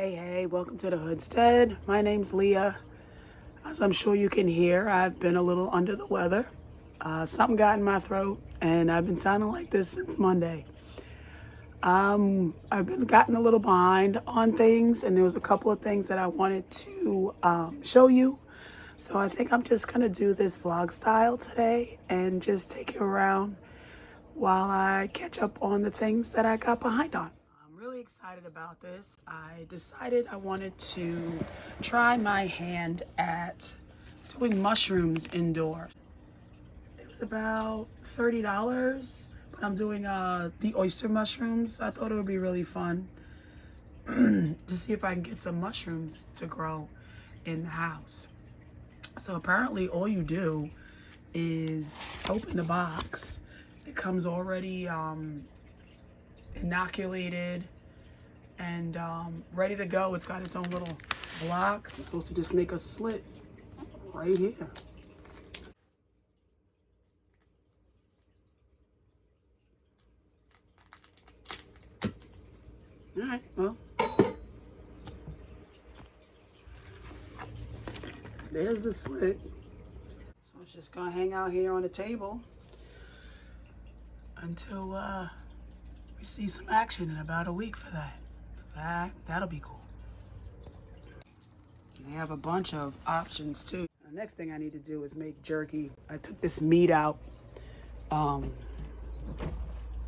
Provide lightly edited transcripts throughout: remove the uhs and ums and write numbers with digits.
Hey, welcome to the Hoodstead. My name's Leah. As I'm sure you can hear, I've been a little under the weather. Something got in my throat, and I've been sounding like this since Monday. I've been gotten a little behind on things, and there was a couple of things that I wanted to show you. So I think I'm just gonna do this vlog style today and just take you around while I catch up on the things that I got behind on. I'm really excited about this. I decided I wanted to try my hand at doing mushrooms indoors. It was about $30, but I'm doing the oyster mushrooms. I thought it would be really fun to see if I can get some mushrooms to grow in the house. So apparently all you do is open the box. It comes already inoculated and ready to go. It's got its own little block. It's supposed to just make a slit right here. All right, well, there's the slit. So it's just gonna hang out here on the table until we see some action in about a week for that. That'll be cool. They have a bunch of options too. The next thing I need to do is make jerky. I took this meat out a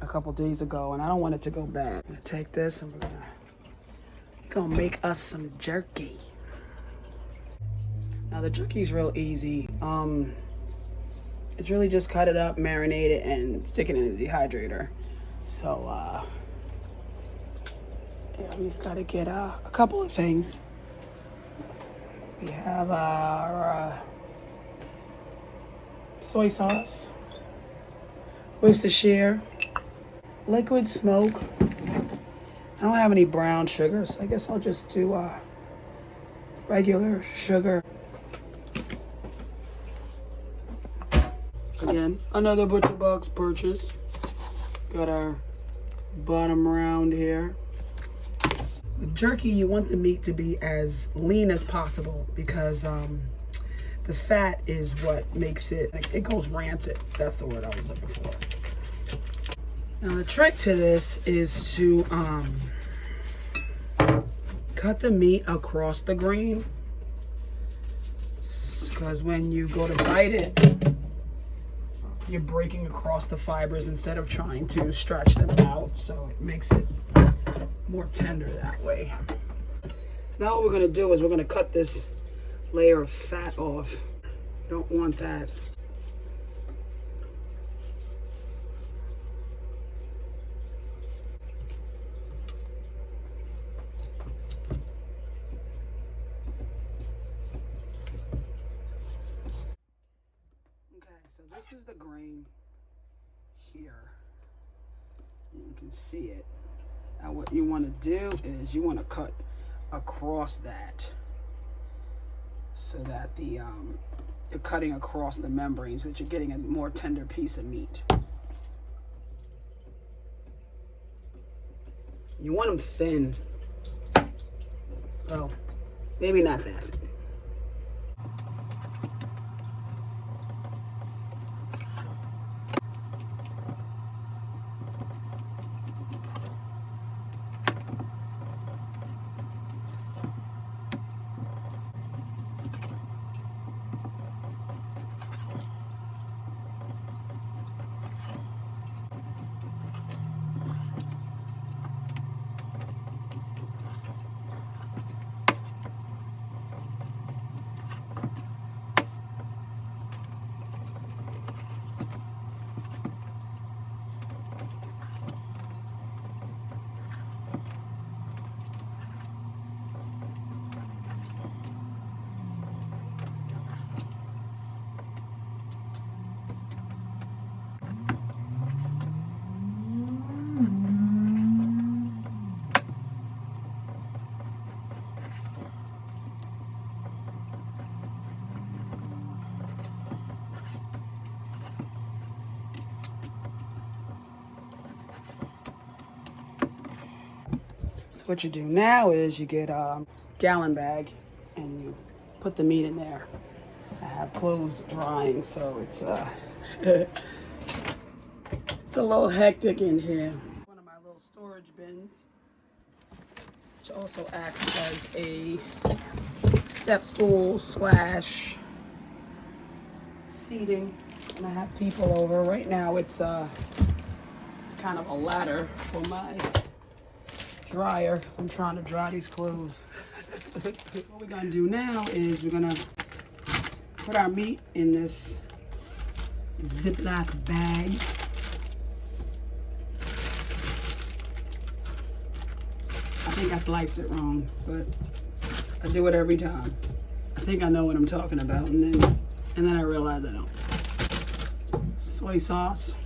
couple days ago, and I don't want it to go bad. I'm gonna take this and we're gonna make us some jerky. Now the jerky's real easy. It's really just cut it up, marinate it, and stick it in the dehydrator. So yeah, we just gotta get a couple of things. We have our soy sauce, Worcestershire, liquid smoke. I don't have any brown sugar, so I guess I'll just do regular sugar. Again, another Butcher Box purchase. Got our bottom round here. With jerky, you want the meat to be as lean as possible because the fat is what makes it goes rancid. That's the word I was looking for. Now the trick to this is to cut the meat across the grain, because when you go to bite it, you're breaking across the fibers instead of trying to stretch them out, so it makes it more tender that way. So now what we're gonna do is we're gonna cut this layer of fat off. Don't want that. So this is the grain here. You can see it. Now what you want to do is you want to cut across that so that you're cutting across the membrane so that you're getting a more tender piece of meat. You want them thin. Well, maybe not that thin. what you do now is you get a gallon bag and you put the meat in there. I have clothes drying, so it's it's a little hectic in here. One of my little storage bins, which also acts as a step stool slash seating. And I have people over. Right now it's kind of a ladder for my dryer because I'm trying to dry these clothes. What we're gonna do now is we're gonna put our meat in this Ziploc bag. I think I sliced it wrong, but I do it every time. I think I know what I'm talking about, and then I realize I don't. Soy sauce.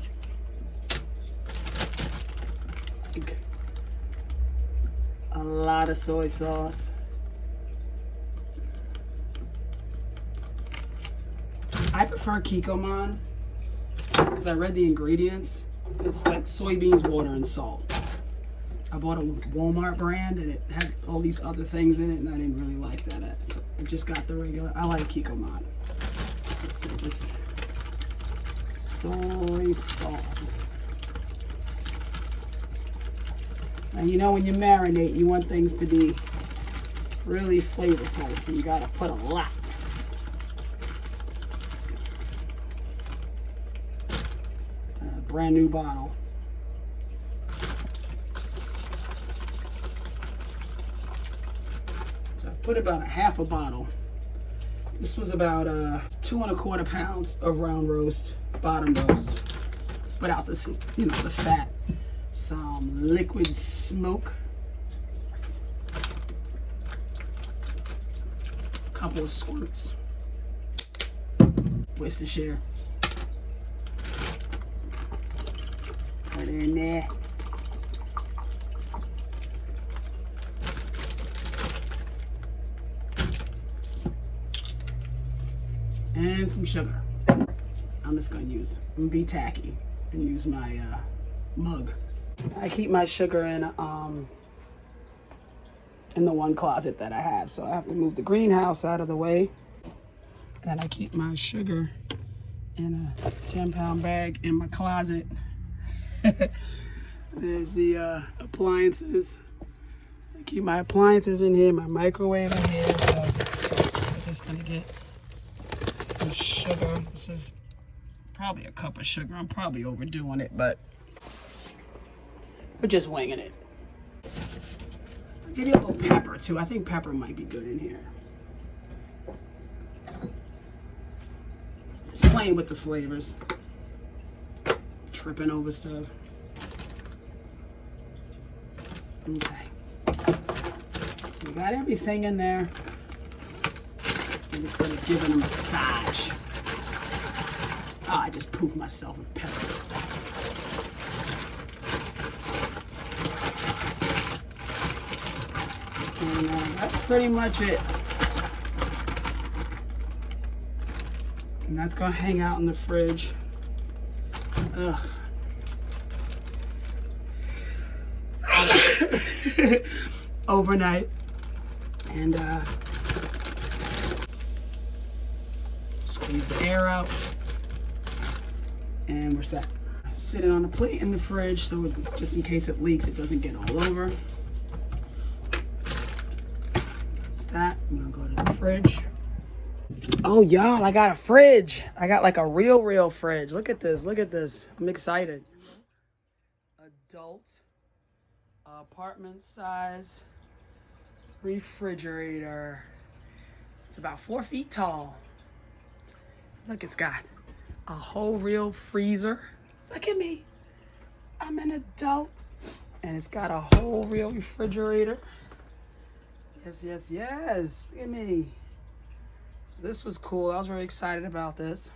A lot of soy sauce. I prefer Kikkoman because I read the ingredients. It's like soybeans, water, and salt. I bought a Walmart brand and it had all these other things in it, and I didn't really like that. So I just got the regular. I like Kikkoman. So this soy sauce. And you know when you marinate, you want things to be really flavorful, so you gotta put a lot. Brand new bottle. So I put about a half a bottle. This was about 2 1/4 pounds of round roast, bottom roast, without the the fat. Some liquid smoke. A couple of squirts. Worcestershire. Put it in there. And some sugar. I'm just gonna be tacky and use my mug. I keep my sugar in the one closet that I have, so I have to move the greenhouse out of the way. And I keep my sugar in a 10-pound bag in my closet. There's the appliances. I keep my appliances in here, my microwave in here. So I'm just gonna get some sugar. This is probably a cup of sugar. I'm probably overdoing it, but we're just winging it. Maybe a little pepper too. I think pepper might be good in here. Just playing with the flavors. Tripping over stuff. Okay. So we got everything in there. I'm just gonna give it a massage. Oh, I just poofed myself with pepper. And that's pretty much it. And that's gonna hang out in the fridge. Ugh. Overnight. And squeeze the air out. And we're set. Sit it on a plate in the fridge so just in case it leaks, it doesn't get all over. That's that. I'm gonna go to the fridge. Oh, y'all, I got a fridge. I got like a real fridge. Look at this. Look at this. I'm excited. Adult, apartment size refrigerator. It's about 4 feet tall. Look, it's got a whole real freezer. Look at me. I'm an adult. And it's got a whole real refrigerator. Yes. Look at me. This was cool. I was very excited about this.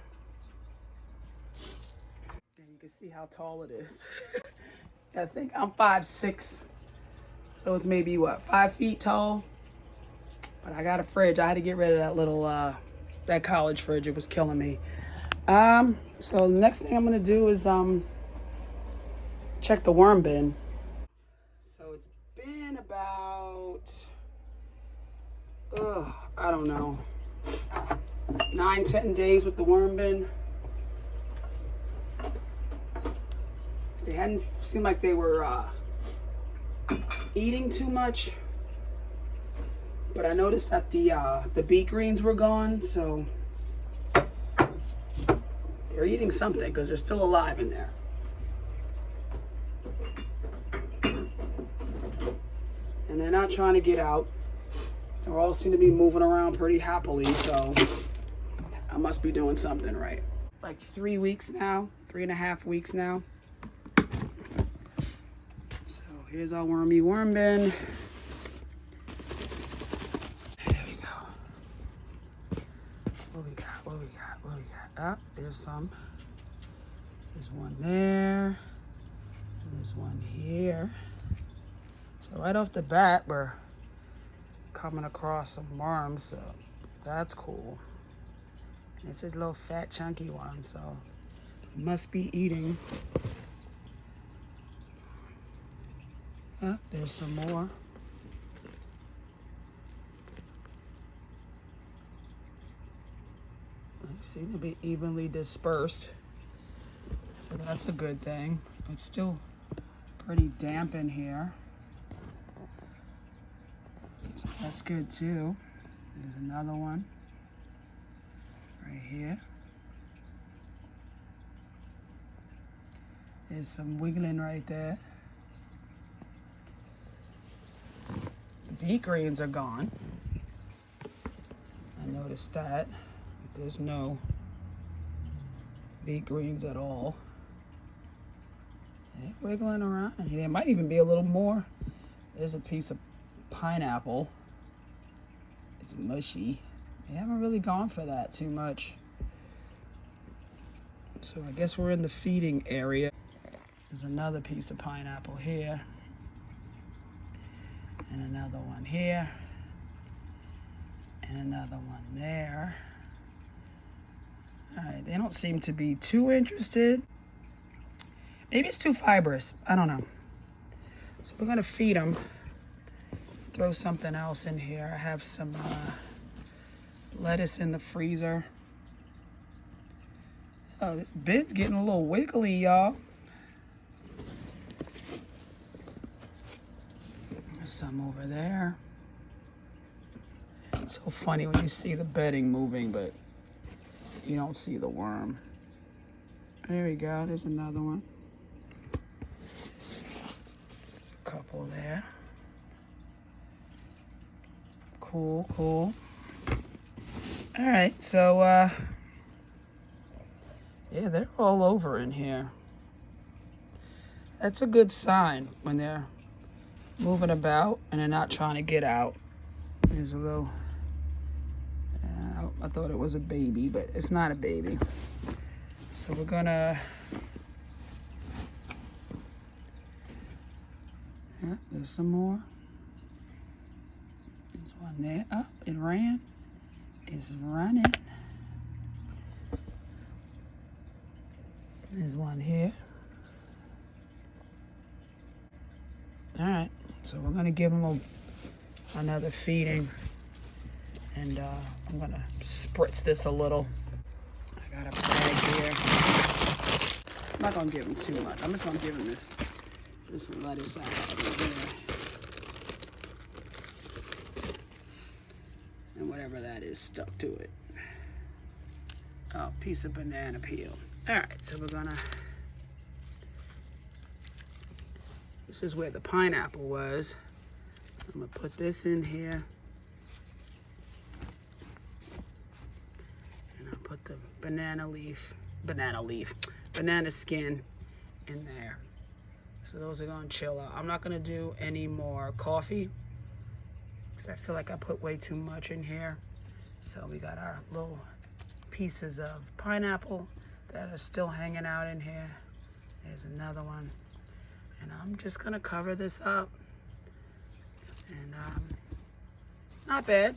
And you can see how tall it is. I think I'm 5'6". So it's maybe what, 5 feet tall? But I got a fridge. I had to get rid of that little that college fridge. It was killing me. So the next thing I'm gonna do is check the worm bin. So it's been about I don't know, 9-10 days with the worm bin. They hadn't seemed like they were eating too much, but I noticed that the beet greens were gone, so they're eating something because they're still alive in there. And they're not trying to get out. They all seem to be moving around pretty happily, so I must be doing something right. Like 3 weeks now, 3.5 weeks now. So here's our wormy worm bin. There we go. What we got? Oh, there's some. There's one there. And there's one here. So right off the bat, we're coming across some worms, so that's cool. And it's a little fat, chunky one, so it must be eating. Oh, there's some more. They seem to be evenly dispersed, so that's a good thing. It's still pretty damp in here. So that's good too. There's another one right here. There's some wiggling right there. The beet greens are gone. I noticed that. There's no beet greens at all. They're wiggling around. And there might even be a little more. There's a piece of pineapple. It's mushy. They haven't really gone for that too much. So I guess we're in the feeding area. There's another piece of pineapple here. And another one here. And another one there. All right, they don't seem to be too interested. Maybe it's too fibrous. I don't know. So we're gonna feed them. Throw something else in here. I have some lettuce in the freezer. Oh, this bin's getting a little wiggly, y'all. There's some over there. It's so funny when you see the bedding moving, but you don't see the worm. There we go. There's another one. There's a couple there. Cool. All right, so yeah, they're all over in here. That's a good sign when they're moving about and they're not trying to get out. There's a little, I thought it was a baby, but it's not a baby. So we're gonna, yeah, there's some more. One there. Up, it ran. It's running. There's one here. All right, so we're gonna give them another feeding, and I'm gonna spritz this a little. I got a bag here. I'm not gonna give them too much. I'm just gonna give them this lettuce I have over here. And whatever that is stuck to it. Oh, piece of banana peel. All right, so we're gonna, this is where the pineapple was. So I'm gonna put this in here. And I'll put the banana skin in there. So those are gonna chill out. I'm not gonna do any more coffee, because I feel like I put way too much in here. So we got our little pieces of pineapple that are still hanging out in here. There's another one. And I'm just gonna cover this up. And not bad.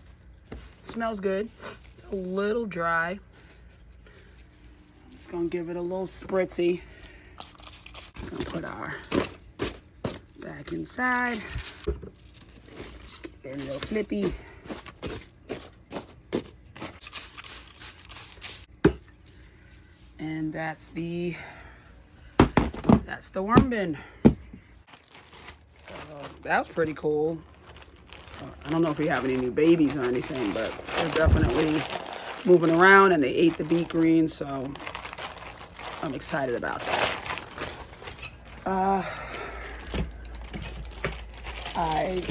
Smells good. It's a little dry. So I'm just gonna give it a little spritzy. Gonna put our back inside. Get a little flippy. And that's the worm bin. So that was pretty cool. So, I don't know if we have any new babies or anything, but they're definitely moving around, and they ate the beet greens, so I'm excited about that. I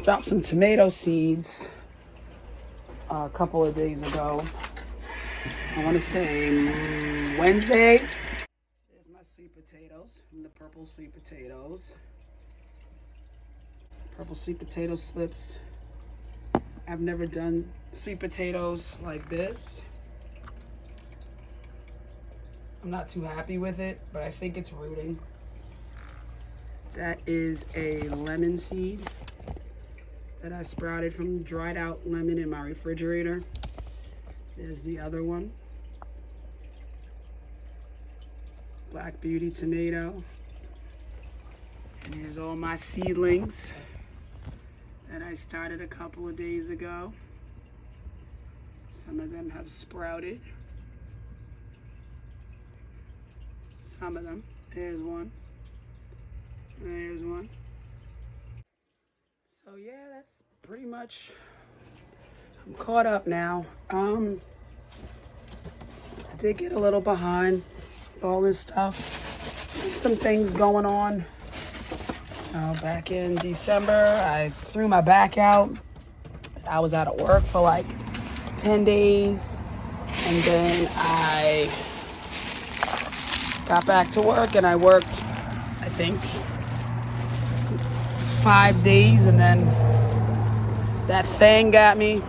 dropped some tomato seeds a couple of days ago. I want to say Wednesday. There's my sweet potatoes from the purple sweet potatoes. Purple sweet potato slips. I've never done sweet potatoes like this. I'm not too happy with it, but I think it's rooting. That is a lemon seed that I sprouted from dried out lemon in my refrigerator. There's the other one. Black Beauty tomato. And here's all my seedlings that I started a couple of days ago. Some of them have sprouted. Some of them. There's one. There's one. So yeah, that's pretty much, I'm caught up now. I did get a little behind with all this stuff. Some things going on. Back in December, I threw my back out. I was out of work for like 10 days. And then I got back to work, and I worked, I think, 5 days, and then that thing got me.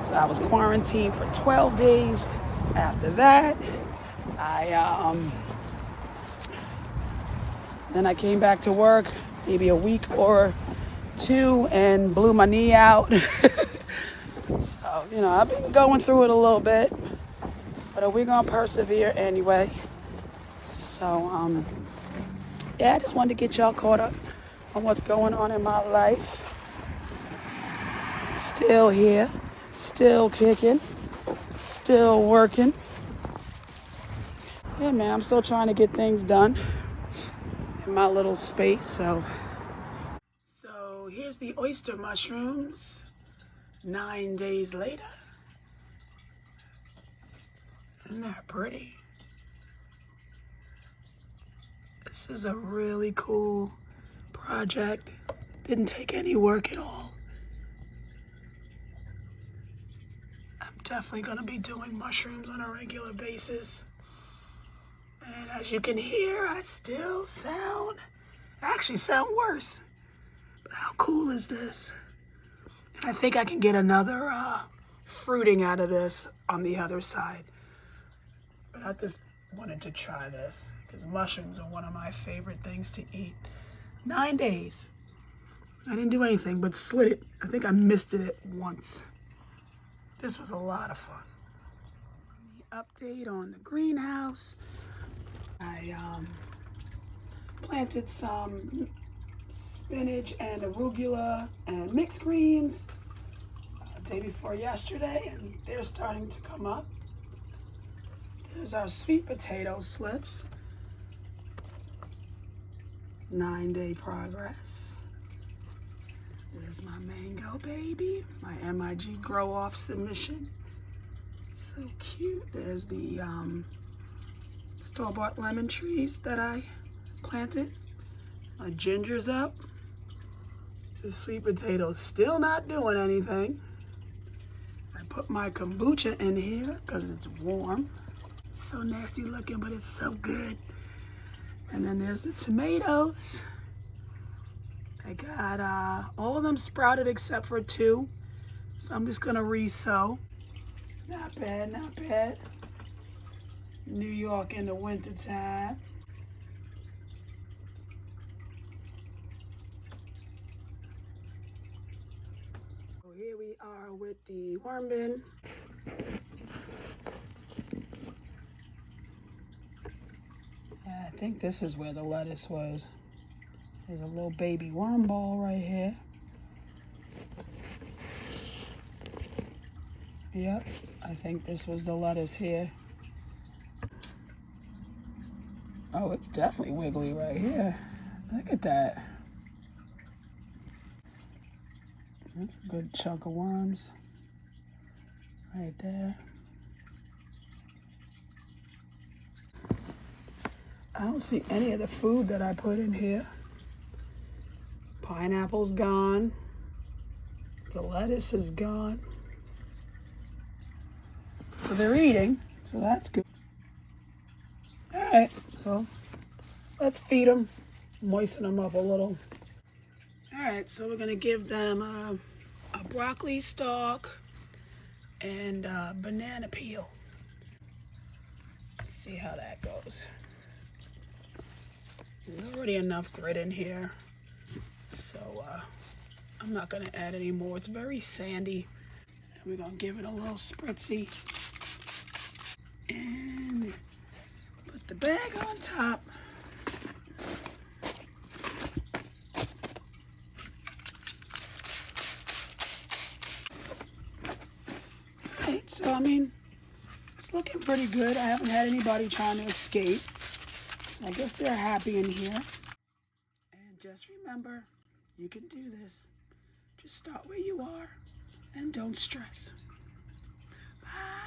So I was quarantined for 12 days. After that, then I came back to work maybe a week or two and blew my knee out. So, I've been going through it a little bit, but we're gonna persevere anyway. So, yeah, I just wanted to get y'all caught up on what's going on in my life. Still here, still kicking, still working. Yeah, man, I'm still trying to get things done in my little space. So here's the oyster mushrooms 9 days later. Isn't that pretty? This is a really cool project. Didn't take any work at all. I'm definitely gonna be doing mushrooms on a regular basis. And as you can hear, I still actually sound worse. But how cool is this? And I think I can get another fruiting out of this on the other side. But I just wanted to try this because mushrooms are one of my favorite things to eat. 9 days. I didn't do anything but slit it. I think I misted it once. This was a lot of fun. The update on the greenhouse. I planted some spinach and arugula and mixed greens day before yesterday, and they're starting to come up. There's our sweet potato slips. 9-day progress. There's my mango baby, my MIG grow off submission. So cute. There's the store-bought lemon trees that I planted. My ginger's up. The sweet potato's still not doing anything. I put my kombucha in here because it's warm. So nasty looking, but it's so good. And then there's the tomatoes. I got all of them sprouted except for 2. So I'm just gonna re-sow. Not bad, not bad. New York in the winter time. So here we are with the worm bin. I think this is where the lettuce was. There's a little baby worm ball right here. Yep, I think this was the lettuce here. Oh, it's definitely wiggly right here. Look at that. That's a good chunk of worms right there. I don't see any of the food that I put in here. Pineapple's gone. The lettuce is gone. So they're eating, so that's good. All right, so let's feed them, moisten them up a little. All right, so we're gonna give them a broccoli stalk and a banana peel. See how that goes. There's already enough grit in here, so I'm not gonna add any more. It's very sandy. And we're gonna give it a little spritzy. And put the bag on top. Alright, so I mean, it's looking pretty good. I haven't had anybody trying to escape. I guess they're happy in here. And just remember, you can do this. Just start where you are and don't stress. Bye.